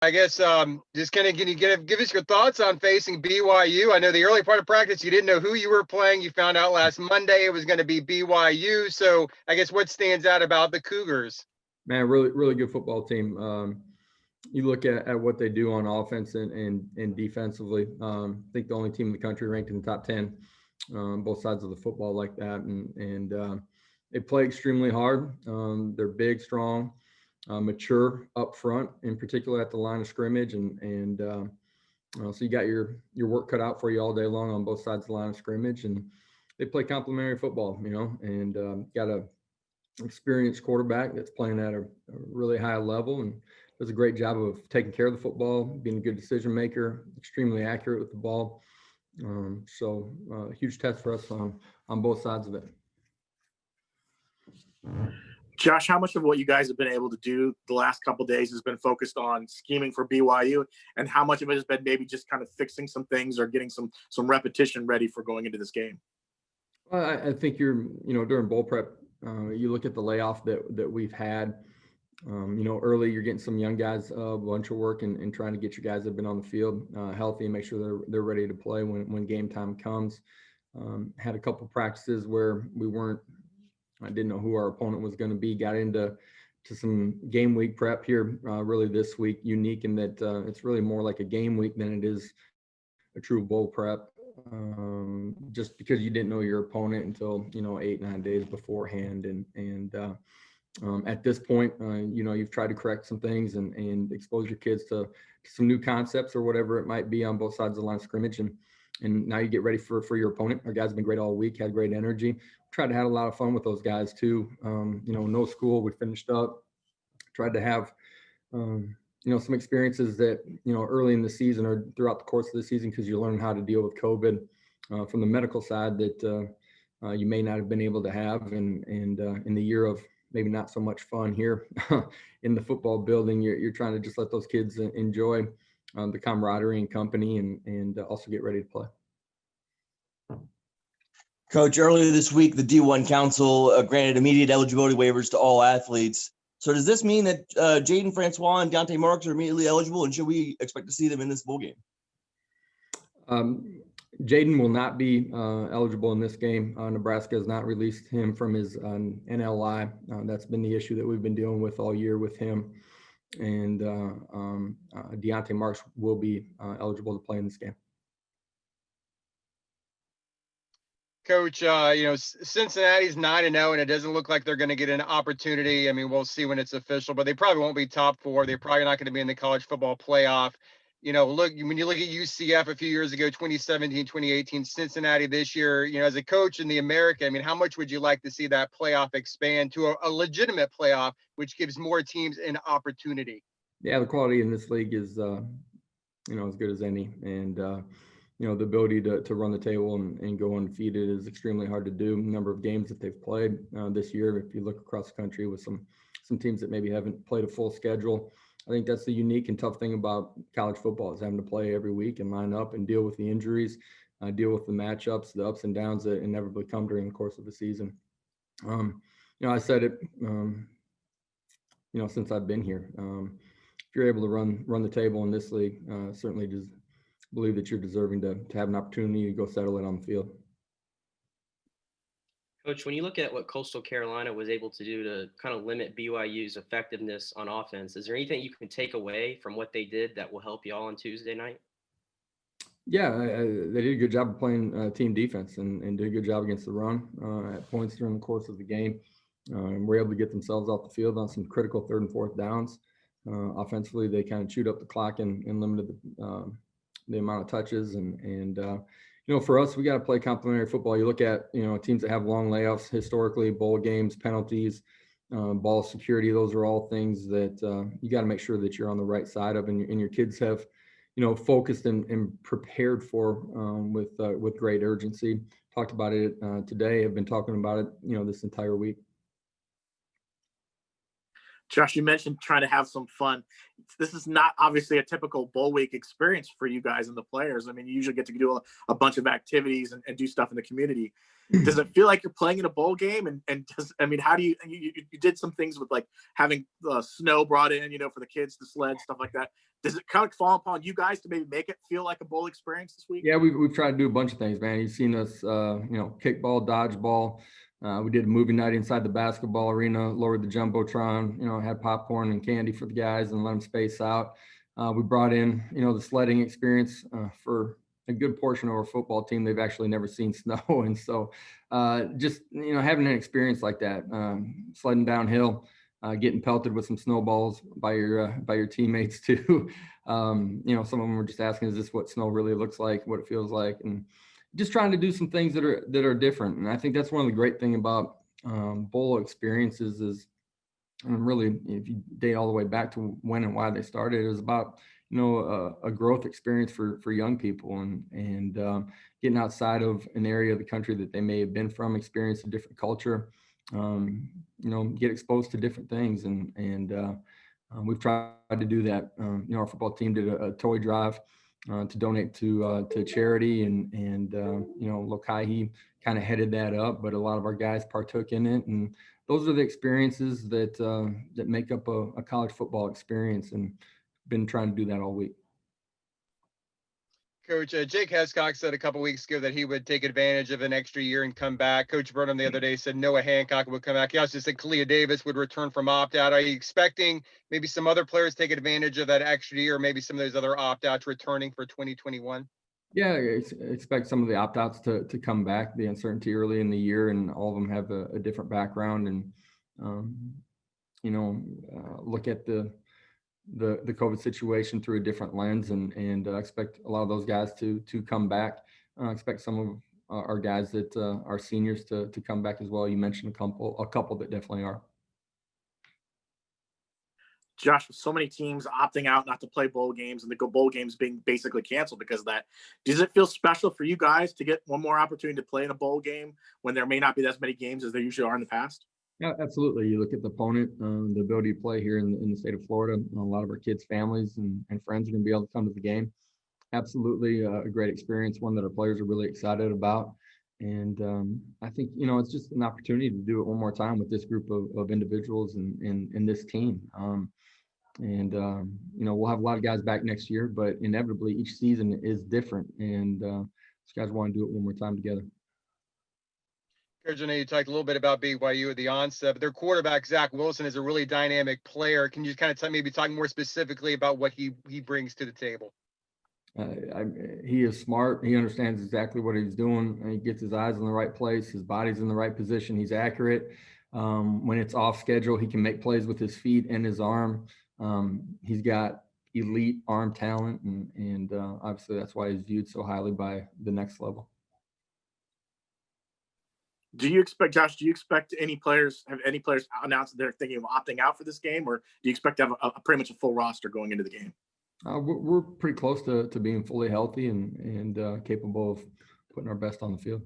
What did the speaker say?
I guess just kind of can you give us your thoughts on facing BYU? I know the early part of practice you didn't know who you were playing. You found out last Monday it was going to be BYU. So I guess what stands out about the Cougars? Man, really, really good football team. You look at what they do on offense and defensively. I think the only team in the country ranked in the top 10, both sides of the football like that. And they play extremely hard. They're big, strong, mature up front, in particular at the line of scrimmage. So you got your work cut out for you all day long on both sides of the line of scrimmage. And they play complementary football, and got a experienced quarterback that's playing at a really high level and does a great job of taking care of the football, being a good decision maker, extremely accurate with the ball. So huge test for us on both sides of it. Josh, how much of what you guys have been able to do the last couple of days has been focused on scheming for BYU, and how much of it has been maybe just kind of fixing some things or getting some repetition ready for going into this game? Well, I think during bowl prep, you look at the layoff that we've had. Early you're getting some young guys a bunch of work and trying to get your guys that have been on the field healthy and make sure they're ready to play when game time comes. Had a couple practices where I didn't know who our opponent was going to be. Got into some game week prep here really this week, unique in that it's really more like a game week than it is a true bowl prep. Just because you didn't know your opponent until 8-9 days beforehand, and at this point, you've tried to correct some things and expose your kids to some new concepts or whatever it might be on both sides of the line of scrimmage, and now you get ready for your opponent. Our guys have been great all week, had great energy. Tried to have a lot of fun with those guys too. No school, we finished up. Tried to have some experiences that, early in the season or throughout the course of the season, because you learn how to deal with COVID from the medical side that you may not have been able to have. And in the year of maybe not so much fun here in the football building, you're trying to just let those kids enjoy the camaraderie and company and also get ready to play. Coach, earlier this week, the D1 Council granted immediate eligibility waivers to all athletes. So does this mean that Jaden, Francois, and Dante are immediately eligible, and should we expect to see them in this bowl game? Jaden will not be eligible in this game. Nebraska has not released him from his NLI. That's been the issue that we've been dealing with all year with him. And Deontay Marks will be eligible to play in this game. Coach, Cincinnati's 9-0, and it doesn't look like they're going to get an opportunity. I mean, we'll see when it's official, but they probably won't be top 4. They're probably not going to be in the college football playoff. When you look at UCF a few years ago, 2017, 2018, Cincinnati this year, as a coach in the America, I mean, how much would you like to see that playoff expand to a legitimate playoff, which gives more teams an opportunity? Yeah, the quality in this league is, as good as any. And, the ability to run the table and go undefeated is extremely hard to do. Number of games that they've played this year, if you look across the country with some teams that maybe haven't played a full schedule, I think that's the unique and tough thing about college football is having to play every week and line up and deal with the injuries, deal with the matchups, the ups and downs that inevitably come during the course of the season. I said it, since I've been here. If you're able to run the table in this league, certainly just believe that you're deserving to have an opportunity to go settle it on the field. Coach, when you look at what Coastal Carolina was able to do to kind of limit BYU's effectiveness on offense, is there anything you can take away from what they did that will help you all on Tuesday night? Yeah, they did a good job of playing team defense and did a good job against the run at points during the course of the game. And were able to get themselves off the field on some critical 3rd and 4th downs. Offensively, they kind of chewed up the clock and limited the amount of touches. And for us, we got to play complementary football. You look at, teams that have long layoffs historically, bowl games, penalties, ball security. Those are all things that you got to make sure that you're on the right side of, and your kids have, focused and prepared for with great urgency. Talked about it today. Have been talking about it, this entire week. Josh, you mentioned trying to have some fun. This is not obviously a typical bowl week experience for you guys and the players. I mean, you usually get to do a bunch of activities and do stuff in the community. Does it feel like you're playing in a bowl game? How do you did some things with like having snow brought in, for the kids, the sled, stuff like that. Does it kind of fall upon you guys to maybe make it feel like a bowl experience this week? Yeah, we've tried to do a bunch of things, man. You've seen us, kickball, dodgeball. We did a movie night inside the basketball arena, lowered the Jumbotron, had popcorn and candy for the guys and let them space out. We brought in, the sledding experience for a good portion of our football team. They've actually never seen snow. And so just, having an experience like that, sledding downhill, getting pelted with some snowballs by your teammates too. Some of them were just asking, is this what snow really looks like, what it feels like? And just trying to do some things that are different. And I think that's one of the great thing about bowl experiences is, and really, if you date all the way back to when and why they started, it was about, a growth experience for young people and getting outside of an area of the country that they may have been from, experience a different culture, get exposed to different things. And we've tried to do that. Our football team did a toy drive to donate to charity, and Lokaihi kind of headed that up, but a lot of our guys partook in it, and those are the experiences that make up a college football experience, and been trying to do that all week. Coach, Jake Hescock said a couple weeks ago that he would take advantage of an extra year and come back. Coach Burnham the other day said Noah Hancock would come back. He also said Kalia Davis would return from opt-out. Are you expecting maybe some other players take advantage of that extra year, or maybe some of those other opt-outs returning for 2021? Yeah, I expect some of the opt-outs to come back. The uncertainty early in the year, and all of them have a different background, and look at the COVID situation through a different lens, and expect a lot of those guys to come back. Expect some of our guys that are seniors to come back as well. You mentioned a couple that definitely are. Josh, with so many teams opting out not to play bowl games and the bowl games being basically canceled because of that, does it feel special for you guys to get one more opportunity to play in a bowl game when there may not be as many games as there usually are in the past? Yeah, absolutely. You look at the opponent, the ability to play here in the state of Florida. A lot of our kids' families and friends are going to be able to come to the game. Absolutely a great experience, one that our players are really excited about. And I think, it's just an opportunity to do it one more time with this group of individuals and this team. We'll have a lot of guys back next year, but inevitably each season is different. And these guys want to do it one more time together. Coach, I know you talked a little bit about BYU at the onset, but their quarterback, Zach Wilson, is a really dynamic player. Can you kind of maybe talk more specifically about what he brings to the table? He is smart. He understands exactly what he's doing. He gets his eyes in the right place. His body's in the right position. He's accurate. When it's off schedule, he can make plays with his feet and his arm. He's got elite arm talent, and obviously that's why he's viewed so highly by the next level. Josh, do you expect any players announced that they're thinking of opting out for this game, or do you expect to have a pretty much a full roster going into the game? We're pretty close to being fully healthy and capable of putting our best on the field.